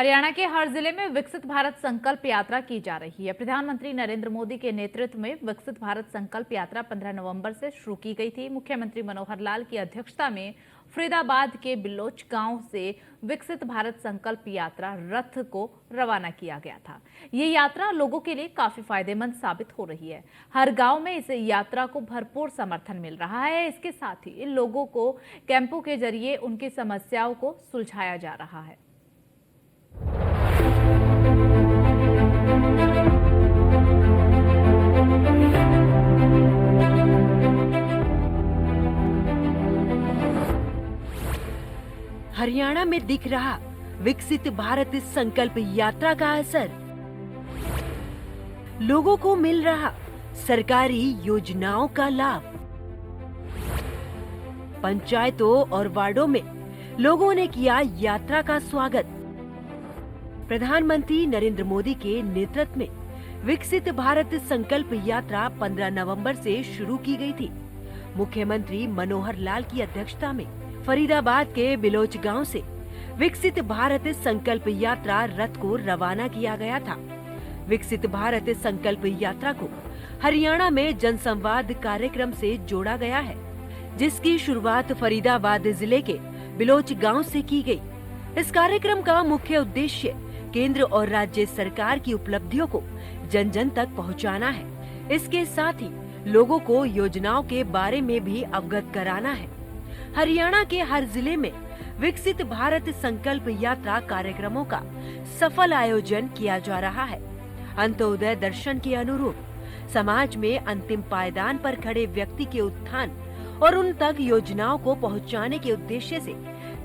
हरियाणा के हर जिले में विकसित भारत संकल्प यात्रा की जा रही है। प्रधानमंत्री नरेंद्र मोदी के नेतृत्व में विकसित भारत संकल्प यात्रा 15 नवंबर से शुरू की गई थी। मुख्यमंत्री मनोहर लाल की अध्यक्षता में फरीदाबाद के बिलोच गांव से विकसित भारत संकल्प यात्रा रथ को रवाना किया गया था। ये यात्रा लोगों के लिए काफी फायदेमंद साबित हो रही है। हर गांव में इस यात्रा को भरपूर समर्थन मिल रहा है। इसके साथ ही लोगों को कैंपों के जरिए उनकी समस्याओं को सुलझाया जा रहा है। हरियाणा में दिख रहा विकसित भारत संकल्प यात्रा का असर। लोगों को मिल रहा सरकारी योजनाओं का लाभ। पंचायतों और वार्डों में लोगों ने किया यात्रा का स्वागत। प्रधानमंत्री नरेंद्र मोदी के नेतृत्व में विकसित भारत संकल्प यात्रा 15 नवंबर से शुरू की गई थी। मुख्यमंत्री मनोहर लाल की अध्यक्षता में फरीदाबाद के बिलोच गांव से विकसित भारत संकल्प यात्रा रथ को रवाना किया गया था। विकसित भारत संकल्प यात्रा को हरियाणा में जनसंवाद कार्यक्रम से जोड़ा गया है, जिसकी शुरुआत फरीदाबाद जिले के बिलोच गांव से की गई। इस कार्यक्रम का मुख्य उद्देश्य केंद्र और राज्य सरकार की उपलब्धियों को जन जन तक पहुंचाना है। इसके साथ ही लोगों को योजनाओं के बारे में भी अवगत कराना है। हरियाणा के हर जिले में विकसित भारत संकल्प यात्रा कार्यक्रमों का सफल आयोजन किया जा रहा है। अंत्योदय दर्शन के अनुरूप समाज में अंतिम पायदान पर खड़े व्यक्ति के उत्थान और उन तक योजनाओं को पहुंचाने के उद्देश्य से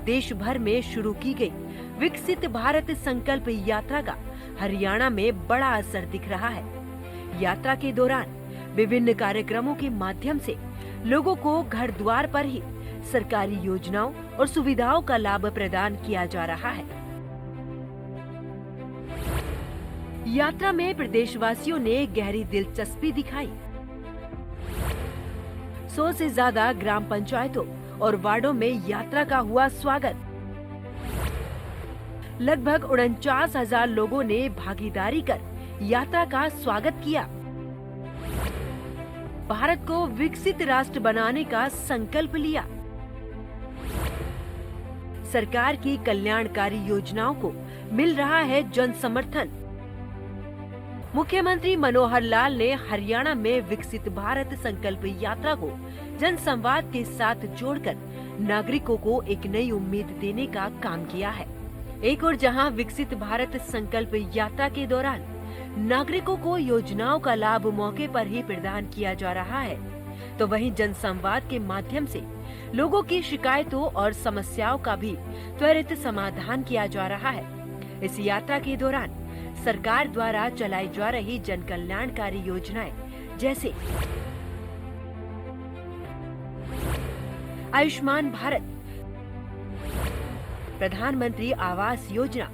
देश भर में शुरू की गई विकसित भारत संकल्प यात्रा का हरियाणा में बड़ा असर दिख रहा है। यात्रा के दौरान विभिन्न कार्यक्रमों के माध्यम से लोगों को घर द्वार पर ही सरकारी योजनाओं और सुविधाओं का लाभ प्रदान किया जा रहा है। यात्रा में प्रदेशवासियों ने गहरी दिलचस्पी दिखाई। 100 से ज्यादा ग्राम पंचायतों और वार्डों में यात्रा का हुआ स्वागत। लगभग 49,000 लोगों ने भागीदारी कर यात्रा का स्वागत किया। भारत को विकसित राष्ट्र बनाने का संकल्प लिया। सरकार की कल्याणकारी योजनाओं को मिल रहा है जन समर्थन। मुख्यमंत्री मनोहर लाल ने हरियाणा में विकसित भारत संकल्प यात्रा को जन संवाद के साथ जोड़कर नागरिकों को एक नई उम्मीद देने का काम किया है। एक और जहां विकसित भारत संकल्प यात्रा के दौरान नागरिकों को योजनाओं का लाभ मौके पर ही प्रदान किया जा रहा है, तो वहीं जन संवाद के माध्यम से लोगों की शिकायतों और समस्याओं का भी त्वरित समाधान किया जा रहा है। इस यात्रा के दौरान सरकार द्वारा चलाई जा रही जन कल्याणकारी योजनाएं जैसे आयुष्मान भारत, प्रधानमंत्री आवास योजना,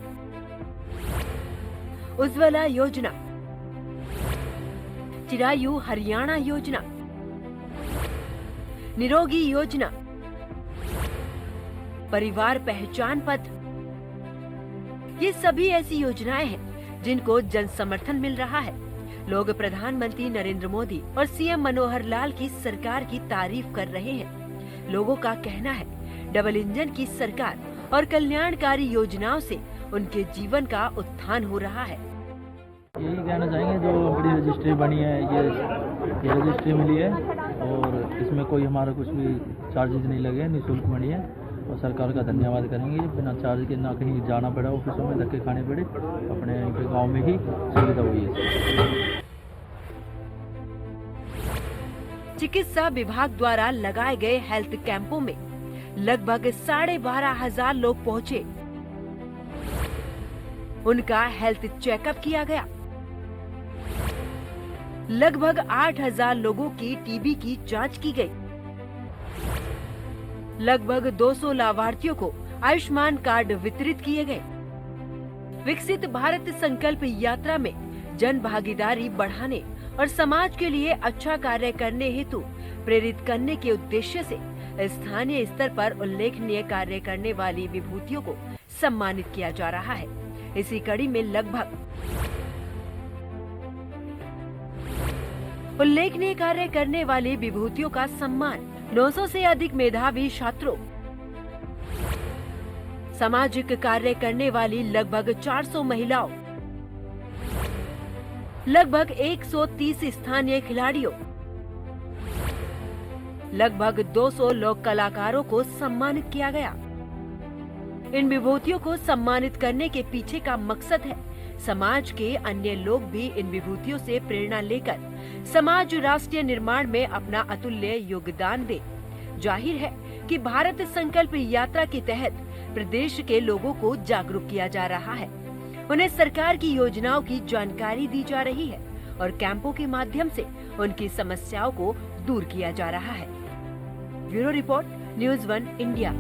उज्ज्वला योजना, चिरायु हरियाणा योजना, निरोगी योजना, परिवार पहचान पत्र, ये सभी ऐसी योजनाएं हैं जिनको जन समर्थन मिल रहा है। लोग प्रधानमंत्री नरेंद्र मोदी और सीएम मनोहर लाल की सरकार की तारीफ कर रहे हैं। लोगों का कहना है डबल इंजन की सरकार और कल्याणकारी योजनाओं से उनके जीवन का उत्थान हो रहा है। यही कहना चाहेंगे, जो बड़ी रजिस्ट्री बनी है, ये रजिस्ट्री मिली है और इसमें कोई हमारा कुछ भी चार्जेस नहीं लगे, निःशुल्क बनी है और सरकार का धन्यवाद करेंगे। बिना चार्ज के ना कहीं जाना पड़ा, ऑफिसों में धक्के खाने पड़े, अपने गांव में ही सुविधा हुई है। चिकित्सा विभाग द्वारा लगाए गए हेल्थ कैंपों में लगभग 12,500 लोग पहुंचे। उनका हेल्थ चेकअप किया गया। लगभग 8,000 लोगों की टीबी की जांच की गई। लगभग 200 लाभार्थियों को आयुष्मान कार्ड वितरित किए गए। विकसित भारत संकल्प यात्रा में जन भागीदारी बढ़ाने और समाज के लिए अच्छा कार्य करने हेतु प्रेरित करने के उद्देश्य से स्थानीय स्तर पर उल्लेखनीय कार्य करने वाली विभूतियों को सम्मानित किया जा रहा है। इसी कड़ी में लगभग उल्लेखनीय कार्य करने वाले विभूतियों का सम्मान, 900 से अधिक मेधावी छात्रों, सामाजिक कार्य करने वाली लगभग 400 महिलाओं, लगभग 130 स्थानीय खिलाड़ियों, लगभग 200 लोक कलाकारों को सम्मानित किया गया। इन विभूतियों को सम्मानित करने के पीछे का मकसद है समाज के अन्य लोग भी इन विभूतियों से प्रेरणा लेकर समाज राष्ट्रीय निर्माण में अपना अतुल्य योगदान दे। जाहिर है कि भारत संकल्प यात्रा के तहत प्रदेश के लोगों को जागरूक किया जा रहा है, उन्हें सरकार की योजनाओं की जानकारी दी जा रही है और कैंपों के माध्यम से उनकी समस्याओं को दूर किया जा रहा है। Bureau report, news 1 India.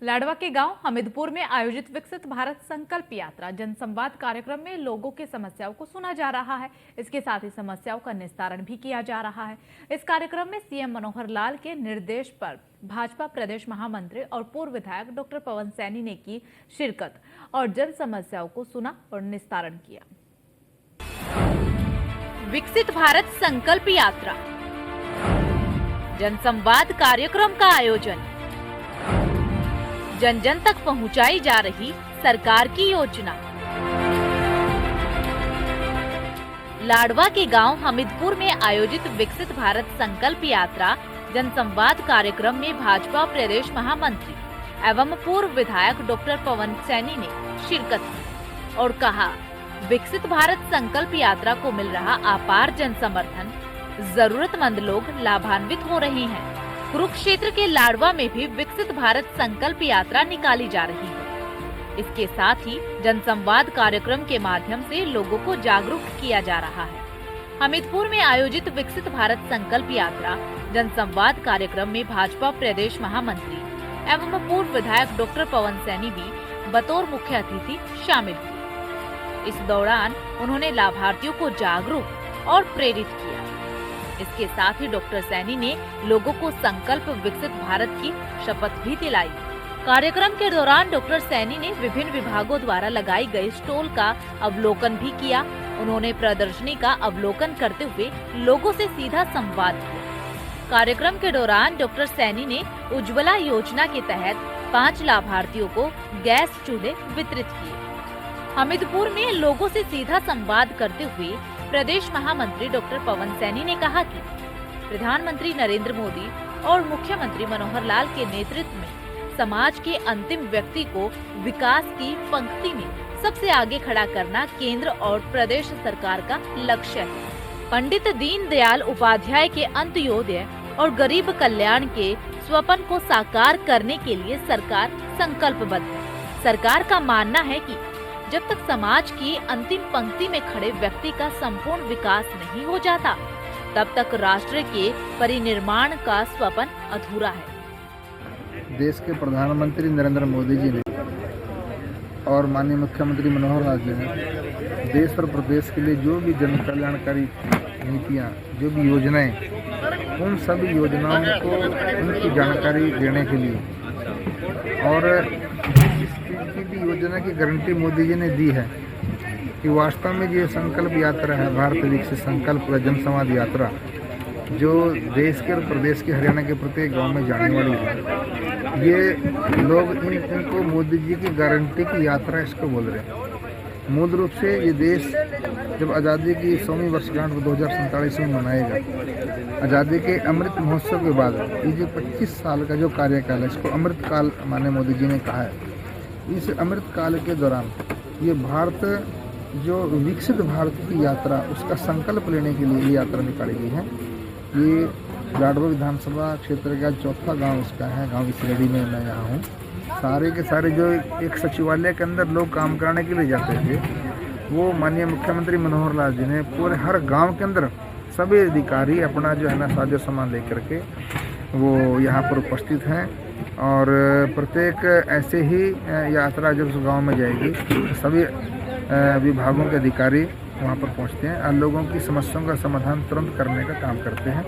Ladwa के गांव हमीदपुर में आयोजित विकसित भारत संकल्प यात्रा जनसंवाद कार्यक्रम में लोगों की समस्याओं को सुना जा रहा है। इसके साथ ही समस्याओं का निस्तारण भी किया जा रहा है। इस कार्यक्रम में सीएम मनोहर लाल के निर्देश पर भाजपा प्रदेश महामंत्री और पूर्व विधायक डॉक्टर पवन सैनी ने की शिरकत और जन समस्याओं को सुना और निस्तारण किया। विकसित भारत संकल्प यात्रा जनसंवाद कार्यक्रम का आयोजन, जन जन तक पहुंचाई जा रही सरकार की योजना। लाडवा के गांव हमीदपुर में आयोजित विकसित भारत संकल्प यात्रा जनसंवाद कार्यक्रम में भाजपा प्रदेश महामंत्री एवं पूर्व विधायक डॉक्टर पवन सैनी ने शिरकत की और कहा, विकसित भारत संकल्प यात्रा को मिल रहा अपार जन समर्थन, जरूरतमंद लोग लाभान्वित हो रहे हैं। कुरुक्षेत्र के लाडवा में भी विकसित भारत संकल्प यात्रा निकाली जा रही है। इसके साथ ही जनसंवाद कार्यक्रम के माध्यम से लोगों को जागरूक किया जा रहा है। हमीदपुर में आयोजित विकसित भारत संकल्प यात्रा जनसंवाद कार्यक्रम में भाजपा प्रदेश महामंत्री एवं पूर्व विधायक डॉक्टर पवन सैनी भी बतौर मुख्य अतिथि शामिल हुए। इस दौरान उन्होंने लाभार्थियों को जागरूक और प्रेरित किया। इसके साथ ही डॉक्टर सैनी ने लोगों को संकल्प विकसित भारत की शपथ भी दिलाई। कार्यक्रम के दौरान डॉक्टर सैनी ने विभिन्न विभागों द्वारा लगाई गई स्टॉल का अवलोकन भी किया। उन्होंने प्रदर्शनी का अवलोकन करते हुए लोगों से सीधा संवाद किया। कार्यक्रम के दौरान डॉक्टर सैनी ने उज्ज्वला योजना के तहत 5 लाभार्थियों को गैस चूल्हे वितरित किए। हमीदपुर में लोगों से सीधा संवाद करते हुए प्रदेश महामंत्री डॉक्टर पवन सैनी ने कहा कि प्रधानमंत्री नरेंद्र मोदी और मुख्यमंत्री मनोहर लाल के नेतृत्व में समाज के अंतिम व्यक्ति को विकास की पंक्ति में सबसे आगे खड़ा करना केंद्र और प्रदेश सरकार का लक्ष्य है। पंडित दीनदयाल उपाध्याय के अंत्योदय और गरीब कल्याण के स्वप्न को साकार करने के लिए सरकार संकल्पबद्ध है। सरकार का मानना है कि जब तक समाज की अंतिम पंक्ति में खड़े व्यक्ति का संपूर्ण विकास नहीं हो जाता, तब तक राष्ट्र के परिनिर्माण का स्वप्न अधूरा है। देश के प्रधानमंत्री नरेंद्र मोदी जी ने और माननीय मुख्यमंत्री मनोहर लाल जी ने देश और प्रदेश के लिए जो भी जन कल्याणकारी नीतियाँ, जो भी योजनाएं, उन सभी योजनाओं को उनकी जानकारी देने के लिए और की भी योजना की गारंटी मोदी जी ने दी है कि वास्तव में ये संकल्प यात्रा है, भारत विकसित संकल्प जनसंवाद यात्रा, जो देश के और प्रदेश के हरियाणा के प्रत्येक गांव में जाने वाली है। ये लोग इनको मोदी जी की गारंटी की यात्रा इसको बोल रहे हैं। मूल रूप से ये देश जब आज़ादी की 100वीं वर्षगांठ 2047 में मनाएगा, आज़ादी के अमृत महोत्सव के बाद ये जो 25 साल का जो कार्यकाल है, इसको अमृत काल माननीय मोदी जी ने कहा है। इस अमृत काल के दौरान ये भारत जो विकसित भारत की यात्रा, उसका संकल्प लेने के लिए ये यात्रा निकाली गई है। ये लाडवा विधानसभा क्षेत्र का 4था गांव इसका है। गांव इसरेडी में मैं यहाँ हूँ। सारे के सारे जो एक सचिवालय के अंदर लोग काम करने के लिए जाते थे, वो माननीय मुख्यमंत्री मनोहर लाल जी ने पूरे हर गांव के अंदर सभी अधिकारी अपना जो है ना साजो सामान लेकर के वो यहाँ पर उपस्थित हैं और प्रत्येक ऐसे ही यात्रा जब उस गाँव में जाएगी, सभी विभागों के अधिकारी वहाँ पर पहुँचते हैं और लोगों की समस्याओं का समाधान तुरंत करने का काम करते हैं।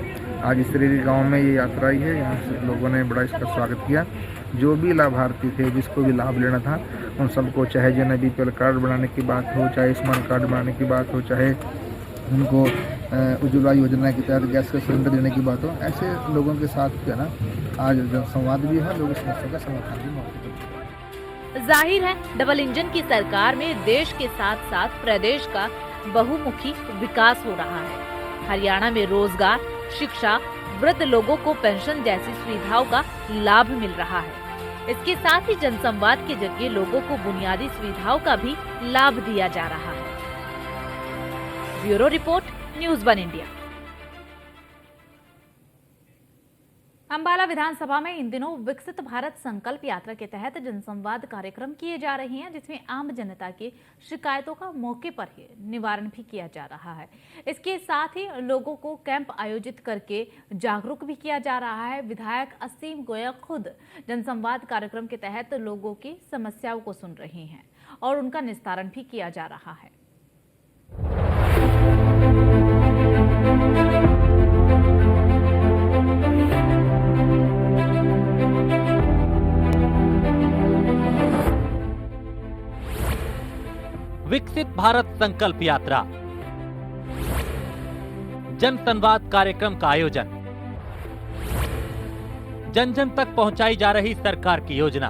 आज इस तरह के गाँव में ये यात्रा आई है, यहाँ से लोगों ने बड़ा इसका स्वागत किया। जो भी लाभार्थी थे, जिसको भी लाभ लेना था, उन सबको, चाहे जिन्हें BPL कार्ड बनाने की बात हो, चाहे आयुष्मान कार्ड बनाने की बात हो, चाहे उनको उज्ज्वला योजना के तहत गैस का सिलेंडर देने की बात हो, ऐसे लोगों के साथ जो है ना आज संवाद भी है, लोग समस्या का समाधान भी मौके पर। जाहिर है डबल इंजन की सरकार में देश के साथ साथ प्रदेश का बहुमुखी विकास हो रहा है। हरियाणा में रोजगार, शिक्षा, वृद्ध लोगों को पेंशन जैसी सुविधाओं का लाभ मिल रहा है। इसके साथ ही जनसंवाद के जरिए लोगों को बुनियादी सुविधाओं का भी लाभ दिया जा रहा है। Bureau report, news 1 India. Ambala विधानसभा में इन दिनों विकसित भारत संकल्प यात्रा के तहत जनसंवाद कार्यक्रम किए जा रहे हैं, जिसमें आम जनता की शिकायतों का मौके पर ही निवारण भी किया जा रहा है। इसके साथ ही लोगों को कैंप आयोजित करके जागरूक भी किया जा रहा है। विधायक असीम गोयल खुद जनसंवाद कार्यक्रम के तहत लोगों की समस्याओं को सुन रहे हैं और उनका निस्तारण भी किया जा रहा है। विकसित भारत संकल्प यात्रा, जन संवाद कार्यक्रम का आयोजन, जन जन तक पहुंचाई जा रही सरकार की योजना।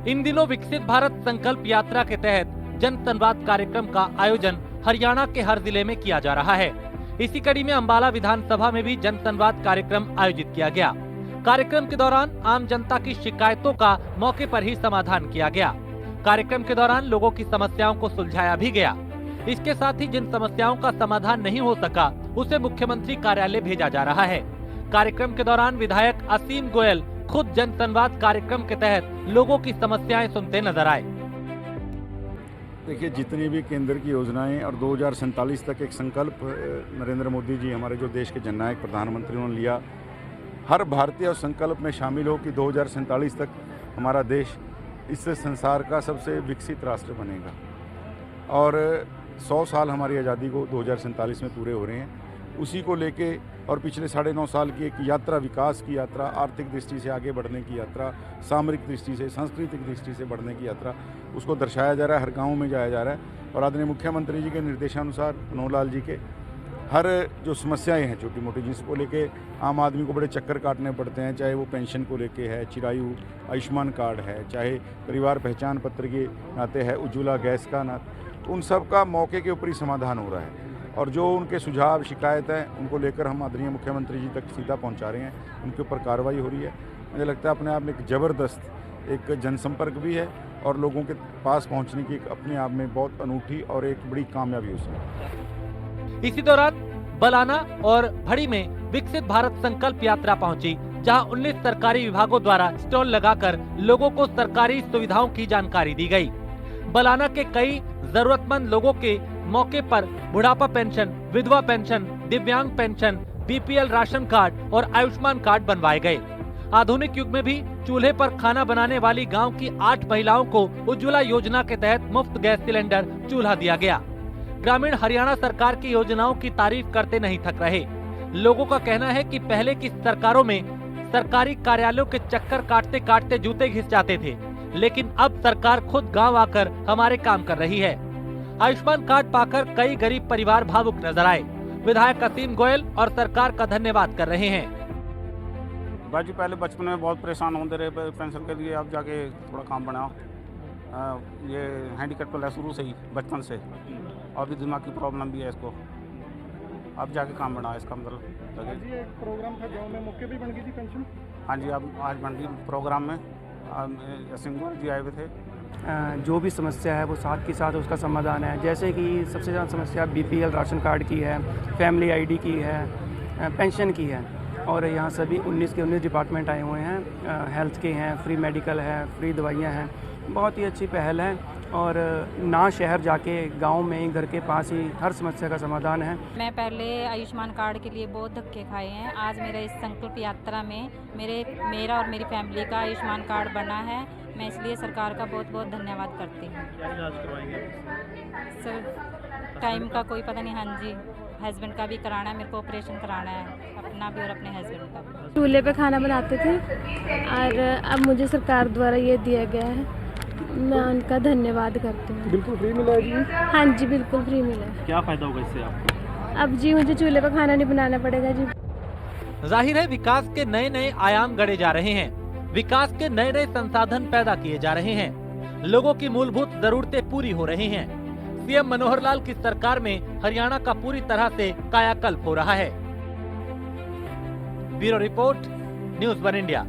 इन दिनों विकसित भारत संकल्प यात्रा के तहत जन संवाद कार्यक्रम का आयोजन हरियाणा के हर जिले में किया जा रहा है। इसी कड़ी में अंबाला विधानसभा में भी जन संवाद कार्यक्रम आयोजित किया गया। कार्यक्रम के दौरान आम जनता की शिकायतों का मौके पर ही समाधान किया गया। कार्यक्रम के दौरान लोगों की समस्याओं को सुलझाया भी गया। इसके साथ ही जिन समस्याओं का समाधान नहीं हो सका, उसे मुख्यमंत्री कार्यालय भेजा जा रहा है। कार्यक्रम के दौरान विधायक असीम गोयल खुद जन संवाद कार्यक्रम के तहत लोगों की समस्याएं सुनते नजर आए। देखिए, जितनी भी केंद्र की योजनाएं और 2047 तक एक संकल्प नरेंद्र मोदी जी, हमारे जो देश के जननायक प्रधानमंत्री, उन्होंने लिया, हर भारतीय उस संकल्प में शामिल हो कि 2047 तक हमारा देश इस संसार का सबसे विकसित राष्ट्र बनेगा। और 100 साल हमारी आज़ादी को 2047 में पूरे हो रहे हैं। उसी को लेके और पिछले 9.5 साल की एक यात्रा, विकास की यात्रा, आर्थिक दृष्टि से आगे बढ़ने की यात्रा, सामरिक दृष्टि से, सांस्कृतिक दृष्टि से बढ़ने की यात्रा, उसको दर्शाया जा रहा है। हर गाँव में जाया जा रहा है। और आदरणीय मुख्यमंत्री जी के निर्देशानुसार, मनोहर लाल जी के, हर जो समस्याएं हैं छोटी मोटी, जिसको लेके आम आदमी को बड़े चक्कर काटने पड़ते हैं, चाहे वो पेंशन को लेके है, चिरायु आयुष्मान कार्ड है, चाहे परिवार पहचान पत्र के नाते है, उज्ज्वला गैस का नाते, उन सब का मौके के ऊपर ही समाधान हो रहा है। और जो उनके सुझाव, शिकायत है, उनको लेकर हम आदरणीय मुख्यमंत्री जी तक सीधा पहुंचा रहे हैं। उनके ऊपर कार्रवाई हो रही है। मुझे लगता है अपने आप में एक ज़बरदस्त एक जनसंपर्क भी है और लोगों के पास पहुँचने की अपने आप में बहुत अनूठी और एक बड़ी कामयाबी उसमें। इसी दौरान बलाना और भड़ी में विकसित भारत संकल्प यात्रा पहुंची, जहां 19 सरकारी विभागों द्वारा स्टॉल लगाकर लोगों को सरकारी सुविधाओं की जानकारी दी गई। बलाना के कई जरूरतमंद लोगों के मौके पर बुढ़ापा पेंशन, विधवा पेंशन, दिव्यांग पेंशन, BPL राशन कार्ड और आयुष्मान कार्ड बनवाए गए। आधुनिक युग में भी चूल्हे पर खाना बनाने वाली गाँव की 8 महिलाओं को उज्ज्वला योजना के तहत मुफ्त गैस सिलेंडर चूल्हा दिया गया। ग्रामीण हरियाणा सरकार की योजनाओं की तारीफ करते नहीं थक रहे। लोगों का कहना है कि पहले की सरकारों में सरकारी कार्यालयों के चक्कर काटते काटते जूते घिस जाते थे, लेकिन अब सरकार खुद गांव आकर हमारे काम कर रही है। आयुष्मान कार्ड पाकर कई गरीब परिवार भावुक नजर आए। विधायक असीम गोयल और सरकार का धन्यवाद कर रहे हैं। बाजी पहले बचपन में बहुत परेशान होते रहे पेंशन के लिए, अब जाके थोड़ा काम बना। ये हैंडीकैप तो है शुरू से ही, बचपन से, और भी दिमाग की प्रॉब्लम भी है इसको, अब जाके काम बना। इसका मतलब जी एक प्रोग्राम था गांव में, मौके भी बन गई थी पेंशन। हाँ जी, अब आज बन गई प्रोग्राम में। असीम गोयल जी आए हुए थे। जो भी समस्या है वो साथ के साथ उसका समाधान है। जैसे कि सबसे ज़्यादा समस्या BPL राशन कार्ड की है, फैमिली ID की है, पेंशन की है। और यहाँ सभी 19 के 19 डिपार्टमेंट आए हुए हैं। हेल्थ के हैं, फ्री मेडिकल है, फ्री दवाइयाँ हैं। बहुत ही अच्छी पहल है और ना शहर जाके गांव में ही घर के पास ही हर समस्या का समाधान है। मैं पहले आयुष्मान कार्ड के लिए बहुत धक्के खाए हैं। आज मेरा इस संकल्प यात्रा में मेरा और मेरी फैमिली का आयुष्मान कार्ड बना है। मैं इसलिए सरकार का बहुत बहुत धन्यवाद करती हूँ। क्या इलाज करवाएंगे? सर टाइम का कोई पता नहीं। हाँ जी, हस्बैंड का भी कराना है, मेरे को ऑपरेशन कराना है, अपना भी और अपने हस्बैंड का भी। चूल्हे पे खाना बनाते थे और अब मुझे सरकार द्वारा ये दिया गया है, मैं उनका धन्यवाद करती हूँ। बिल्कुल फ्री मिला है जी? हाँ जी, बिल्कुल फ्री मिला है। क्या फायदा होगा इससे आपको? अब जी मुझे चूल्हे पे खाना नहीं बनाना पड़ेगा जी। जाहिर है विकास के नए नए आयाम गढ़े जा रहे हैं, विकास के नए नए संसाधन पैदा किए जा रहे हैं, लोगों की मूलभूत जरूरतें पूरी हो रही हैं। सीएम मनोहर लाल की सरकार में हरियाणा का पूरी तरह से कायाकल्प हो रहा है। Bureau report, news one India.